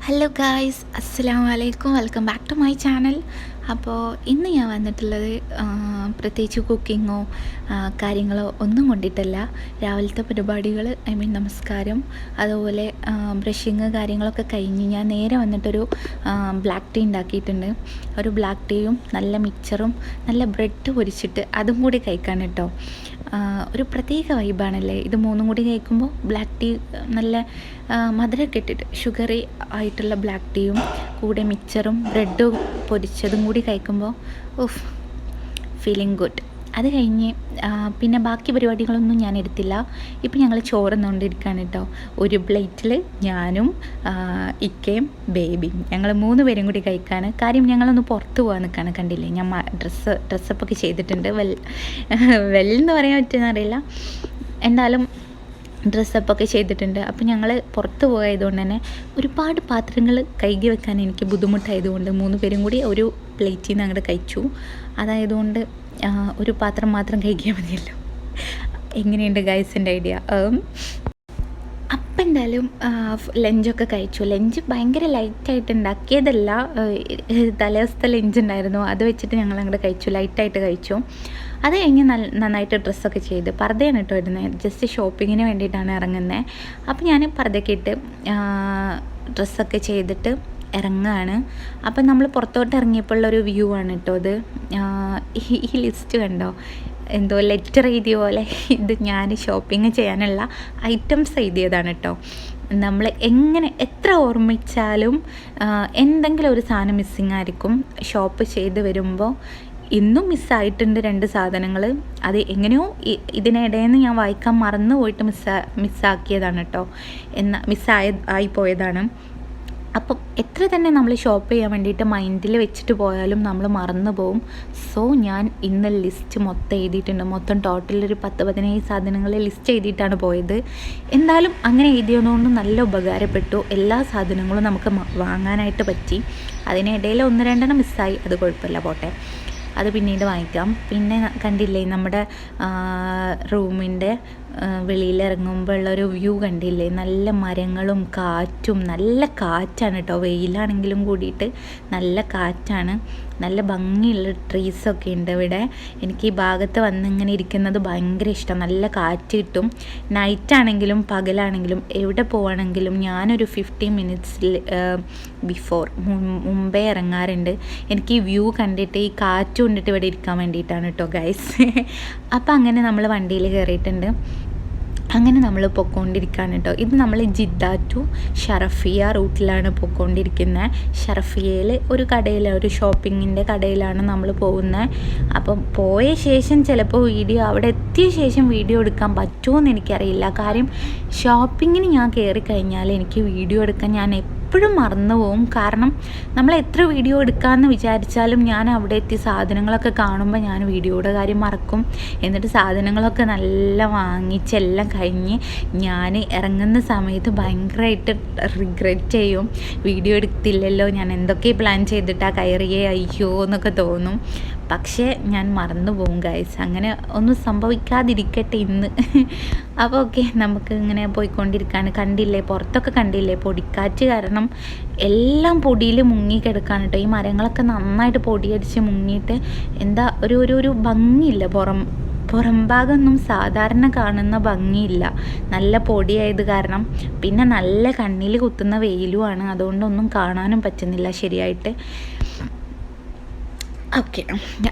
Hello guys, അസ്സലാമു അലൈക്കും. Welcome back to my channel. അപ്പോൾ ഇന്ന് ഞാൻ വന്നിട്ടുള്ളത് പ്രത്യേകിച്ച് കുക്കിങ്ങോ കാര്യങ്ങളോ ഒന്നും കൊണ്ടിട്ടല്ല. രാവിലത്തെ പരിപാടികൾ, നമസ്കാരം, അതുപോലെ ബ്രഷിങ് കാര്യങ്ങളൊക്കെ കഴിഞ്ഞ് ഞാൻ നേരെ വന്നിട്ടൊരു ബ്ലാക്ക് ടീ ഉണ്ടാക്കിയിട്ടുണ്ട്. ഒരു ബ്ലാക്ക് ടീയും നല്ല മിക്സറും നല്ല ബ്രെഡ് പൊരിച്ചിട്ട് അതും കൂടി കഴിക്കാൻ കേട്ടോ. ഒരു പ്രത്യേക വൈബാണല്ലേ ഇത് മൂന്നും കൂടി കഴിക്കുമ്പോൾ. ബ്ലാക്ക് ടീ നല്ല മധുരമൊക്കെ ഇട്ടിട്ട് ഷുഗറി ആയിട്ടുള്ള ബ്ലാക്ക് ടീയും കൂടെ മിക്സറും ബ്രെഡും പൊരിച്ചതും കൂടി കഴിക്കുമ്പോൾ ഫീലിംഗ് ഗുഡ്. അത് കഴിഞ്ഞ് പിന്നെ ബാക്കി പരിപാടികളൊന്നും ഞാൻ എടുത്തില്ല. ഇപ്പം ഞങ്ങൾ ചോറുന്നുകൊണ്ടിരിക്കുകയാണ് കേട്ടോ. ഒരു പ്ലേറ്റിൽ ഞാനും ഇക്കയും ബേബിയും ഞങ്ങൾ 3 പേരും കൂടി കഴിക്കാൻ. കാര്യം ഞങ്ങളൊന്ന് പുറത്ത് പോകാൻ നിൽക്കുകയാണ്. കണ്ടില്ലേ, ഞാൻ ഡ്രസ്സപ്പൊക്കെ ചെയ്തിട്ടുണ്ട്. വെല്ലെന്ന് പറയാൻ പറ്റുമെന്നറിയില്ല, എന്തായാലും ഡ്രസ്സപ്പൊക്കെ ചെയ്തിട്ടുണ്ട്. അപ്പോൾ ഞങ്ങൾ പുറത്ത് പോയതുകൊണ്ട് തന്നെ ഒരുപാട് പാത്രങ്ങൾ കഴുകി വെക്കാൻ എനിക്ക് ബുദ്ധിമുട്ടായതുകൊണ്ട് 3 പേരും കൂടി ഒരു പ്ലേറ്റിൽ നിന്ന് അങ്ങോട്ട് കഴിച്ചു. അതായതുകൊണ്ട് ഒരു പാത്രം മാത്രം കഴുകിയാൽ മതിയല്ലോ. എങ്ങനെയുണ്ട് ഗൈസിൻ്റെ ഐഡിയ? അപ്പം എന്തായാലും ലഞ്ചൊക്കെ കഴിച്ചു. ലഞ്ച് ഭയങ്കര ലൈറ്റായിട്ട് ഉണ്ടാക്കിയതല്ല, തലേദിവസത്തെ ലഞ്ച് ഉണ്ടായിരുന്നു, അത് വെച്ചിട്ട് ഞങ്ങൾ അങ്ങോട്ട് കഴിച്ചു, ലൈറ്റായിട്ട് കഴിച്ചു. അത് കഴിഞ്ഞ് നന്നായിട്ട് ഡ്രസ്സൊക്കെ ചെയ്ത് പർദ്ദയാണ് കേട്ടോ ഇടുന്നത്. ജസ്റ്റ് ഷോപ്പിങ്ങിന് വേണ്ടിയിട്ടാണ് ഇറങ്ങുന്നത്. അപ്പോൾ ഞാൻ പർദ്ദയൊക്കെ ഇട്ട് ഡ്രസ്സൊക്കെ ചെയ്തിട്ട് ഇറങ്ങുകയാണ്. അപ്പം നമ്മൾ പുറത്തോട്ട് ഇറങ്ങിയപ്പോഴുള്ളൊരു വ്യൂ ആണ് കേട്ടോ ഇത്. ഈ ലിസ്റ്റ് കണ്ടോ, എന്തോ ലെറ്റർ എഴുതിയ പോലെ. ഇത് ഞാൻ ഷോപ്പിംഗ് ചെയ്യാനുള്ള ഐറ്റംസ് എഴുതിയതാണ് കേട്ടോ. നമ്മൾ എത്ര ഓർമ്മിച്ചാലും എന്തെങ്കിലും ഒരു സാധനം മിസ്സിങ് ആയിരിക്കും. ഷോപ്പ് ചെയ്ത് വരുമ്പോൾ ഇന്നും മിസ്സായിട്ടുണ്ട് 2 സാധനങ്ങൾ. അത് എങ്ങനെയോ ഇതിനിടയിൽ ഞാൻ വായിക്കാൻ മറന്നു പോയിട്ട് മിസ്സാക്കിയതാണ് കേട്ടോ. ആയിപ്പോയതാണ്. അപ്പം എത്ര തന്നെ നമ്മൾ ഷോപ്പ് ചെയ്യാൻ വേണ്ടിയിട്ട് മൈൻഡിൽ വെച്ചിട്ട് പോയാലും നമ്മൾ മറന്നു പോവും. സോ ഞാൻ ഇന്ന് ലിസ്റ്റ് മൊത്തം എഴുതിയിട്ടുണ്ട്. മൊത്തം ടോട്ടൽ ഒരു 10-15 സാധനങ്ങൾ ലിസ്റ്റ് എഴുതിയിട്ടാണ് പോയത്. എന്തായാലും അങ്ങനെ എഴുതിയതുകൊണ്ട് നല്ല ഉപകാരപ്പെട്ടു. എല്ലാ സാധനങ്ങളും നമുക്ക് വാങ്ങാനായിട്ട് പറ്റി. അതിനിടയിൽ 1-2 മിസ്സായി, അത് കുഴപ്പമില്ല, പോട്ടെ, അത് പിന്നീട് വാങ്ങിക്കാം. പിന്നെ കണ്ടില്ലേ, നമ്മുടെ റൂമിൻ്റെ വെളിയിലിറങ്ങുമ്പോൾ ഉള്ളൊരു വ്യൂ കണ്ടില്ലേ, നല്ല മരങ്ങളും കാറ്റും. നല്ല കാറ്റാണ് കേട്ടോ, വെയിലാണെങ്കിലും കൂടിയിട്ട് നല്ല കാറ്റാണ്. നല്ല ഭംഗിയുള്ള ട്രീസൊക്കെ ഉണ്ട് ഇവിടെ. എനിക്ക് ഈ ഭാഗത്ത് വന്നിങ്ങനെ ഇരിക്കുന്നത് ഭയങ്കര ഇഷ്ടം. നല്ല കാറ്റ് കിട്ടും. നൈറ്റാണെങ്കിലും പകലാണെങ്കിലും എവിടെ പോവുകയാണെങ്കിലും ഞാനൊരു 15 മിനിറ്റ്സ് മുമ്പേ ഇറങ്ങാറുണ്ട്. എനിക്ക് ഈ വ്യൂ കണ്ടിട്ട് ഈ കാറ്റ് കൊണ്ടിട്ട് ഇവിടെ ഇരിക്കാൻ വേണ്ടിയിട്ടാണ് കേട്ടോ ഗൈസ്. അപ്പം അങ്ങനെ നമ്മൾ വണ്ടിയിൽ കയറിയിട്ടുണ്ട്. അങ്ങനെ നമ്മൾ പൊയ്ക്കൊണ്ടിരിക്കുകയാണ് കേട്ടോ. ഇത് നമ്മൾ ജിദ്ദ ടു ഷറഫിയ റൂട്ടിലാണ് പൊയ്ക്കൊണ്ടിരിക്കുന്നത്. ഷറഫിയയിൽ ഒരു ഒരു ഷോപ്പിങ്ങിൻ്റെ കടയിലാണ് നമ്മൾ പോകുന്നത്. അപ്പം പോയ ശേഷം ചിലപ്പോൾ അവിടെ എത്തിയ ശേഷം വീഡിയോ എടുക്കാൻ പറ്റുമോ എന്ന് എനിക്കറിയില്ല. കാര്യം ഷോപ്പിങ്ങിന് ഞാൻ കയറി കഴിഞ്ഞാൽ എനിക്ക് വീഡിയോ എടുക്കാൻ ഞാൻ എപ്പോഴും മറന്നു പോവും. കാരണം നമ്മൾ എത്ര വീഡിയോ എടുക്കാമെന്ന് വിചാരിച്ചാലും ഞാൻ അവിടെ എത്തി സാധനങ്ങളൊക്കെ കാണുമ്പോൾ ഞാൻ വീഡിയോയുടെ കാര്യം മറക്കും. എന്നിട്ട് സാധനങ്ങളൊക്കെ നല്ല വാങ്ങിച്ചെല്ലാം കഴിഞ്ഞ് ഞാൻ ഇറങ്ങുന്ന സമയത്ത് ഭയങ്കരമായിട്ട് റിഗ്രറ്റ് ചെയ്യും. വീഡിയോ എടുത്തില്ലല്ലോ, ഞാൻ എന്തൊക്കെ പ്ലാൻ ചെയ്തിട്ടാണ് കയറിയേ, അയ്യോ എന്നൊക്കെ തോന്നും. പക്ഷേ ഞാൻ മറന്നു പോകും ഗൈസ്. അങ്ങനെ ഒന്നും സംഭവിക്കാതിരിക്കട്ടെ ഇന്ന്. അപ്പോൾ ഓക്കെ, നമുക്ക് ഇങ്ങനെ പോയിക്കൊണ്ടിരിക്കുകയാണ്. കണ്ടില്ലേ, പുറത്തൊക്കെ കണ്ടില്ലേ, പൊടിക്കാറ്റ് കാരണം എല്ലാം പൊടിയിൽ മുങ്ങിക്കിടക്കാണ് കേട്ടോ. ഈ മരങ്ങളൊക്കെ നന്നായിട്ട് പൊടിയടിച്ച് മുങ്ങിയിട്ട് എന്താ ഒരു ഭംഗിയില്ല. പുറം ഭാഗമൊന്നും സാധാരണ കാണുന്ന ഭംഗിയില്ല. നല്ല പൊടിയായത് കാരണം. പിന്നെ നല്ല കണ്ണിൽ കുത്തുന്ന വെയിലുമാണ്, അതുകൊണ്ടൊന്നും കാണാനും പറ്റുന്നില്ല ശരിയായിട്ട്. ഓക്കെ,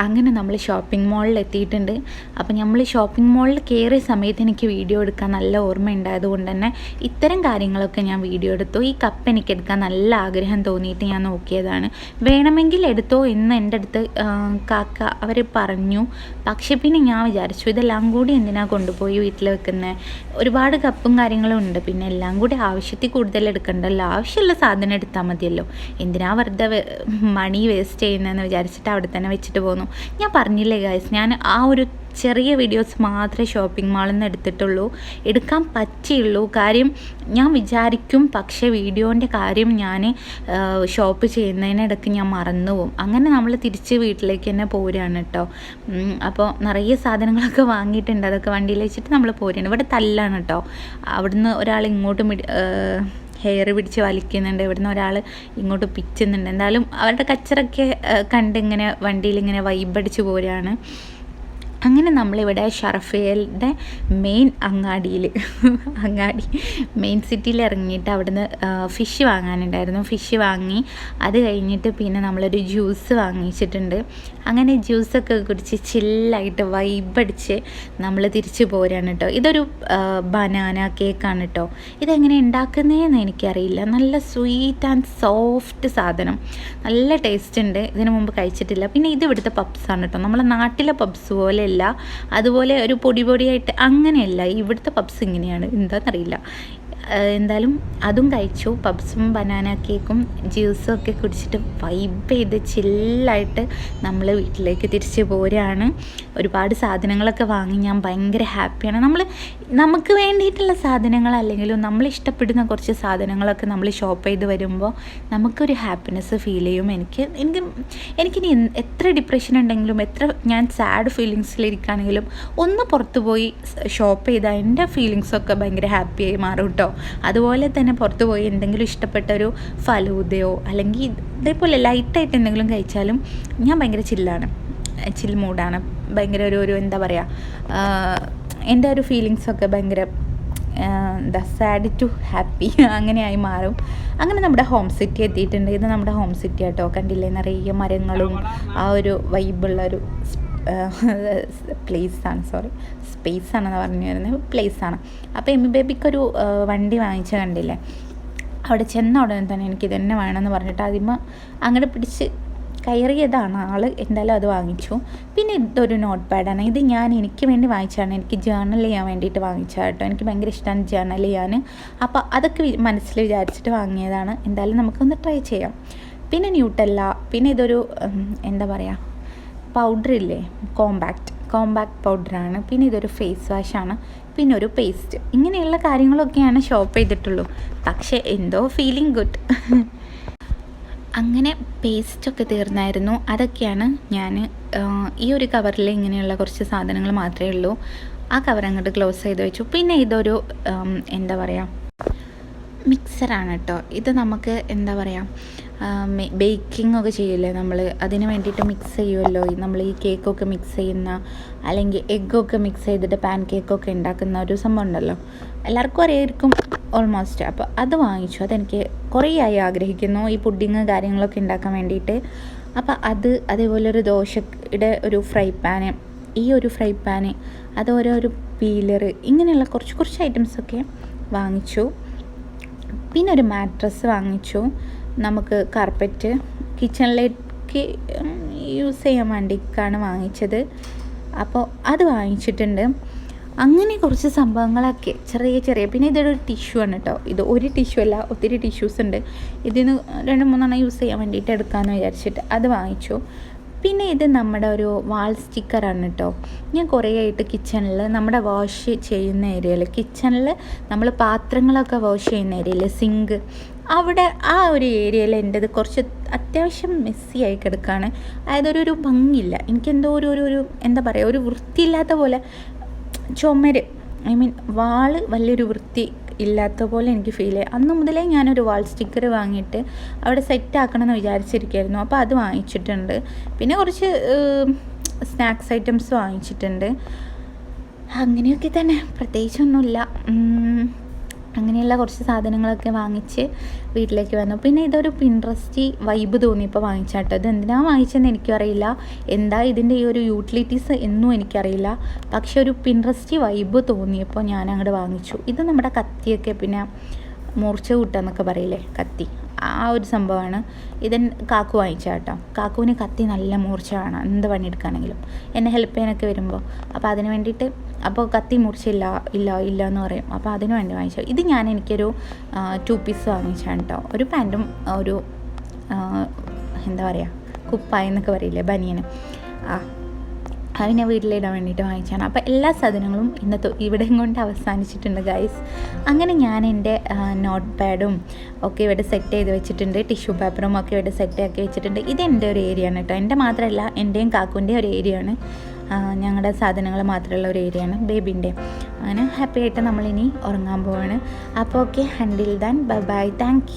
അങ്ങനെ നമ്മൾ ഷോപ്പിംഗ് മോളിൽ എത്തിയിട്ടുണ്ട്. അപ്പോൾ നമ്മൾ ഷോപ്പിംഗ് മോളിൽ കയറിയ സമയത്ത് എനിക്ക് വീഡിയോ എടുക്കാൻ നല്ല ഓർമ്മയുണ്ടായത് കൊണ്ട് തന്നെ ഇത്തരം കാര്യങ്ങളൊക്കെ ഞാൻ വീഡിയോ എടുത്തു. ഈ കപ്പ് എനിക്ക് എടുക്കാൻ നല്ല ആഗ്രഹം തോന്നിയിട്ട് ഞാൻ നോക്കിയതാണ്. വേണമെങ്കിൽ എടുത്തോ എന്ന് എൻ്റെ അടുത്ത് കാക്ക അവർ പറഞ്ഞു. പക്ഷേ പിന്നെ ഞാൻ വിചാരിച്ചു ഇതെല്ലാം കൂടി എന്തിനാണ് കൊണ്ടുപോയി വീട്ടിൽ വെക്കുന്നത്. ഒരുപാട് കപ്പും കാര്യങ്ങളും ഉണ്ട്, പിന്നെ എല്ലാം കൂടി ആവശ്യത്തിൽ കൂടുതൽ എടുക്കണ്ടല്ലോ. ആവശ്യമുള്ള സാധനം എടുത്താൽ മതിയല്ലോ. എന്തിനാ വെറുതെ മണി വേസ്റ്റ് ചെയ്യുന്നതെന്ന് വിചാരിച്ചിട്ട് അവിടെ തന്നെ വെച്ചിട്ട് പോന്നു. ഞാൻ പറഞ്ഞില്ലേ ഗൈസ്, ഞാൻ ആ ഒരു ചെറിയ വീഡിയോസ് മാത്രമേ ഷോപ്പിംഗ് മാളിൽ നിന്ന് എടുത്തിട്ടുള്ളൂ, എടുക്കാൻ പറ്റിയുള്ളൂ. കാര്യം ഞാൻ വിചാരിക്കും, പക്ഷേ വീഡിയോൻ്റെ കാര്യം ഞാൻ ഷോപ്പ് ചെയ്യുന്നതിനിടയ്ക്ക് ഞാൻ മറന്നു പോകും. അങ്ങനെ നമ്മൾ തിരിച്ച് വീട്ടിലേക്ക് തന്നെ പോരുകയാണ് കേട്ടോ. അപ്പോൾ നിറയെ സാധനങ്ങളൊക്കെ വാങ്ങിയിട്ടുണ്ട്, അതൊക്കെ വണ്ടിയിൽ വെച്ചിട്ട് നമ്മൾ പോരുകയാണ്. ഇവിടെ തല്ലാണ് കേട്ടോ. അവിടുന്ന് ഒരാൾ ഇങ്ങോട്ടും ഹെയർ പിടിച്ച് വലിക്കുന്നുണ്ട്, ഇവിടുന്ന് ഒരാൾ ഇങ്ങോട്ട് പിച്ചുന്നുണ്ട്. എന്തായാലും അവരുടെ കച്ചറൊക്കെ കണ്ടിങ്ങനെ വണ്ടിയിലിങ്ങനെ വൈബടിച്ച് പോരാണ്. അങ്ങനെ നമ്മളിവിടെ ഷറഫേലിൻ്റെ മെയിൻ അങ്ങാടി മെയിൻ സിറ്റിയിൽ ഇറങ്ങിയിട്ട് അവിടുന്ന് ഫിഷ് വാങ്ങാനുണ്ടായിരുന്നു. ഫിഷ് വാങ്ങി അത് കഴിഞ്ഞിട്ട് പിന്നെ നമ്മളൊരു ജ്യൂസ് വാങ്ങിച്ചിട്ടുണ്ട്. അങ്ങനെ ജ്യൂസൊക്കെ കുടിച്ച് ചില്ലായിട്ട് വൈബടിച്ച് നമ്മൾ തിരിച്ചു പോരാണ് കേട്ടോ. ഇതൊരു ബനാന കേക്കാണ് കേട്ടോ. ഇതെങ്ങനെ ഉണ്ടാക്കുന്നതെന്ന് എനിക്കറിയില്ല. നല്ല സ്വീറ്റ് ആൻഡ് സോഫ്റ്റ് സാധനം, നല്ല ടേസ്റ്റ് ഉണ്ട്. ഇതിനു മുമ്പ് കഴിച്ചിട്ടില്ല. പിന്നെ ഇത് ഇവിടുത്തെ പപ്സാണ് കേട്ടോ. നമ്മളെ നാട്ടിലെ പപ്സ് പോലെ അതുപോലെ ഒരു പൊടിയായിട്ട് അങ്ങനെയല്ല. ഇവിടുത്തെ പപ്സ് ഇങ്ങനെയാണ്, എന്താണെന്നറിയില്ല. എന്തായാലും അതും കഴിച്ചു. പപ്സും ബനാന കേക്കും ജ്യൂസും ഒക്കെ കുടിച്ചിട്ട് വൈബ് ചെയ്ത് ചില്ലായിട്ട് നമ്മൾ വീട്ടിലേക്ക് തിരിച്ച് പോരാണ്. ഒരുപാട് സാധനങ്ങളൊക്കെ വാങ്ങി ഞാൻ ഭയങ്കര ഹാപ്പിയാണ്. നമുക്ക് വേണ്ടിയിട്ടുള്ള സാധനങ്ങൾ അല്ലെങ്കിലും നമ്മൾ ഇഷ്ടപ്പെടുന്ന കുറച്ച് സാധനങ്ങളൊക്കെ നമ്മൾ ഷോപ്പ് ചെയ്ത് വരുമ്പോൾ നമുക്കൊരു ഹാപ്പിനെസ് ഫീൽ ചെയ്യും. എനിക്കിനി എത്ര ഡിപ്രഷൻ ഉണ്ടെങ്കിലും, എത്ര ഞാൻ സാഡ് ഫീലിങ്സിലിരിക്കുകയാണെങ്കിലും ഒന്ന് പുറത്ത് പോയി ഷോപ്പ് ചെയ്താൽ എൻ്റെ ഫീലിങ്സൊക്കെ ഭയങ്കര ഹാപ്പിയായി മാറും കേട്ടോ. അതുപോലെ തന്നെ പുറത്ത് പോയി എന്തെങ്കിലും ഇഷ്ടപ്പെട്ട ഒരു ഫലൂദയോ അല്ലെങ്കിൽ ഇതേപോലെ ലൈറ്റായിട്ട് എന്തെങ്കിലും കഴിച്ചാലും ഞാൻ ഭയങ്കര ചിൽ മൂഡാണ്. ഭയങ്കര ഒരു എന്താ പറയുക, എൻ്റെ ഒരു ഫീലിങ്സൊക്കെ ഭയങ്കര സാഡ് ടു ഹാപ്പി അങ്ങനെയായി മാറും. അങ്ങനെ നമ്മുടെ ഹോം സിറ്റി എത്തിയിട്ടുണ്ട്. ഇത് നമ്മുടെ ഹോം സിറ്റി ആട്ടോ. കണ്ടില്ലേ, നിറയെ മരങ്ങളും ആ ഒരു വൈബുള്ളൊരു സ്പേസാണെന്ന് പറഞ്ഞു വരുന്നത്, പ്ലേസാണ്. അപ്പോൾ എമ്മി ബേബിക്കൊരു വണ്ടി വാങ്ങിച്ച കണ്ടില്ലേ, അവിടെ ചെന്ന ഉടനെ തന്നെ എനിക്കിത് തന്നെ വേണമെന്ന് പറഞ്ഞിട്ട് ആദ്യമേ അങ്ങോട്ട് പിടിച്ച് കയറിയതാണ് ആൾ. എന്തായാലും അത് വാങ്ങിച്ചു. പിന്നെ ഇതൊരു നോട്ട് പാഡാണ്. ഇത് ഞാൻ എനിക്ക് വേണ്ടി വാങ്ങിച്ചതാണ്. എനിക്ക് ജേർണൽ ചെയ്യാൻ വേണ്ടിയിട്ട് വാങ്ങിച്ചതാണ് കേട്ടോ. എനിക്ക് ഭയങ്കര ഇഷ്ടമാണ് ജേർണൽ ചെയ്യാൻ. അപ്പോൾ അതൊക്കെ മനസ്സിൽ വിചാരിച്ചിട്ട് വാങ്ങിയതാണ്. എന്തായാലും നമുക്കൊന്ന് ട്രൈ ചെയ്യാം. പിന്നെ ന്യൂട്ടല്ല. പിന്നെ ഇതൊരു എന്താ പറയുക, പൗഡറില്ലേ, കോമ്പാക്റ്റ് പൗഡറാണ്. പിന്നെ ഇതൊരു ഫേസ് വാഷാണ്. പിന്നെ ഒരു പേസ്റ്റ്. ഇങ്ങനെയുള്ള കാര്യങ്ങളൊക്കെയാണ് ഷോപ്പ് ചെയ്തിട്ടുള്ളൂ. പക്ഷേ എന്തോ ഫീലിംഗ് ഗുഡ്. അങ്ങനെ പേസ്റ്റൊക്കെ തീർന്നായിരുന്നു. അതൊക്കെയാണ് ഞാൻ ഈ ഒരു കവറിൽ ഇങ്ങനെയുള്ള കുറച്ച് സാധനങ്ങൾ മാത്രമേ ഉള്ളൂ. ആ കവർ അങ്ങോട്ട് ക്ലോസ് ചെയ്ത് വെച്ചു. പിന്നെ ഇതൊരു എന്താ പറയുക, മിക്സറാണ് കേട്ടോ. ഇത് നമുക്ക് എന്താ പറയുക, ബേക്കിംഗ് ഒക്കെ ചെയ്യില്ലേ നമ്മൾ, അതിന് വേണ്ടിയിട്ട് മിക്സ് ചെയ്യുമല്ലോ. നമ്മൾ ഈ കേക്കൊക്കെ മിക്സ് ചെയ്യുന്ന, അല്ലെങ്കിൽ എഗ്ഗൊക്കെ മിക്സ് ചെയ്തിട്ട് പാൻ കേക്കൊക്കെ ഉണ്ടാക്കുന്ന ഒരു സംഭവം ഉണ്ടല്ലോ, എല്ലാവർക്കും അറിയായിരിക്കും ഓൾമോസ്റ്റ്. അപ്പോൾ അത് വാങ്ങിച്ചു. അതെനിക്ക് കുറേ ആയി ആഗ്രഹിക്കുന്നു, ഈ പുഡിങ് കാര്യങ്ങളൊക്കെ ഉണ്ടാക്കാൻ വേണ്ടിയിട്ട്. അപ്പോൾ അതേപോലെ ഒരു ദോശയുടെ ഒരു ഫ്രൈ പാന്, ഈ ഒരു ഫ്രൈ പാന്, അതുപോലെ ഒരു പീലർ, ഇങ്ങനെയുള്ള കുറച്ച് ഐറ്റംസൊക്കെ വാങ്ങിച്ചു. പിന്നെ ഒരു മാട്രസ് വാങ്ങിച്ചു. നമുക്ക് കാർപ്പറ്റ് കിച്ചണിലേക്ക് യൂസ് ചെയ്യാൻ വേണ്ടിയിട്ടാണ് വാങ്ങിച്ചത്. അപ്പോൾ അത് വാങ്ങിച്ചിട്ടുണ്ട്. അങ്ങനെ കുറച്ച് സംഭവങ്ങളൊക്കെ ചെറിയ. പിന്നെ ഇതൊരു ടിഷ്യൂ ആണ് കേട്ടോ. ഇത് ഒരു ടിഷ്യൂ അല്ല, ഒത്തിരി ടിഷ്യൂസ് ഉണ്ട്. ഇതിന് 2-3 യൂസ് ചെയ്യാൻ വേണ്ടിയിട്ട് എടുക്കാമെന്ന് വിചാരിച്ചിട്ട് അത് വാങ്ങിച്ചു. പിന്നെ ഇത് നമ്മുടെ ഒരു വാൾ സ്റ്റിക്കറാണ് കേട്ടോ. ഞാൻ കുറേ ആയിട്ട് കിച്ചണിൽ നമ്മുടെ വാഷ് ചെയ്യുന്ന ഏരിയയിൽ, കിച്ചണിൽ നമ്മൾ പാത്രങ്ങളൊക്കെ വാഷ് ചെയ്യുന്ന ഏരിയയിൽ, സിങ്ക്, അവിടെ ആ ഒരു ഏരിയയിൽ എൻ്റെത് കുറച്ച് അത്യാവശ്യം മെസ്സിയായി കിടക്കുകയാണ്. അതായത് ഒരു ഭംഗിയില്ല. എനിക്കെന്തോ ഒരു എന്താ പറയുക, ഒരു വൃത്തിയില്ലാത്ത പോലെ, ചുമര് വാള് വലിയൊരു വൃത്തി ഇല്ലാത്ത പോലെ എനിക്ക് ഫീൽ ചെയ്യും. അന്ന് മുതലേ ഞാനൊരു വാൾ സ്റ്റിക്കർ വാങ്ങിയിട്ട് അവിടെ സെറ്റ് ആക്കണമെന്ന് വിചാരിച്ചിരിക്കുകയായിരുന്നു. അപ്പോൾ അത് വാങ്ങിച്ചിട്ടുണ്ട്. പിന്നെ കുറച്ച് സ്നാക്സ് ഐറ്റംസ് വാങ്ങിച്ചിട്ടുണ്ട്. അങ്ങനെയൊക്കെ തന്നെ, പ്രത്യേകിച്ചൊന്നുമില്ല. അങ്ങനെയുള്ള കുറച്ച് സാധനങ്ങളൊക്കെ വാങ്ങിച്ച് വീട്ടിലേക്ക് വന്നു. പിന്നെ ഇതൊരു പിൻട്രസ്റ്റി വൈബ് തോന്നിയപ്പോൾ വാങ്ങിച്ചാട്ടോ. ഇത് എന്തിനാണ് വാങ്ങിച്ചതെന്ന് എനിക്കും അറിയില്ല, എന്താ ഇതിൻ്റെ ഈ ഒരു യൂട്ടിലിറ്റീസ് എന്നും എനിക്കറിയില്ല. പക്ഷെ ഒരു പിൻട്രസ്റ്റി വൈബ് തോന്നിയപ്പോൾ ഞാൻ അങ്ങോട്ട് വാങ്ങിച്ചു. ഇത് നമ്മുടെ കത്തിയൊക്കെ, പിന്നെ മൂർച്ച കൂട്ടാന്നൊക്കെ പറയില്ലേ, കത്തി, ആ ഒരു സംഭവമാണ്. കാക്കു വാങ്ങിച്ച കേട്ടോ. കാക്കുവിന് കത്തി നല്ല മൂർച്ച വേണം എന്ത് പണിയെടുക്കുകയാണെങ്കിലും, എന്നെ ഹെൽപ്പ് ചെയ്യാനൊക്കെ വരുമ്പോൾ. അപ്പോൾ അതിന് വേണ്ടിയിട്ട്, അപ്പോൾ കത്തി മൂർച്ചയില്ല എന്ന് പറയും. അപ്പോൾ അതിന് വേണ്ടി വാങ്ങിച്ചു. ഇത് എനിക്കൊരു 2 പീസ് വാങ്ങിച്ചാണ് കേട്ടോ. ഒരു പാൻറ്റും ഒരു എന്താ പറയുക, കുപ്പായ എന്നൊക്കെ പറയില്ലേ, ബനിയനും, അതിനെ വീട്ടിലിടാൻ വേണ്ടിയിട്ട് വാങ്ങിച്ചാണ്. അപ്പോൾ എല്ലാ സാധനങ്ങളും ഇന്നത്തെ ഇവിടെയും കൊണ്ട് അവസാനിച്ചിട്ടുണ്ട് ഗൈസ്. അങ്ങനെ ഞാൻ എൻ്റെ നോട്ട് പാഡും ഒക്കെ ഇവിടെ സെറ്റ് ചെയ്ത് വെച്ചിട്ടുണ്ട്. ടിഷ്യൂ പേപ്പറും ഒക്കെ ഇവിടെ സെറ്റാക്കി വെച്ചിട്ടുണ്ട്. ഇത് എൻ്റെ ഒരു ഏരിയ ആണ് കേട്ടോ. എൻ്റെ മാത്രമല്ല, എൻ്റെയും കാക്കുവിൻ്റെയും ഒരു ഏരിയ ആണ്. ഞങ്ങളുടെ സാധനങ്ങൾ മാത്രമുള്ള ഒരു ഏരിയ ആണ്, ബേബിൻ്റെ. അങ്ങനെ ഹാപ്പി ആയിട്ട് നമ്മളിനി ഉറങ്ങാൻ പോവാണ്. അപ്പോൾ okay, until than bye bye, thank you.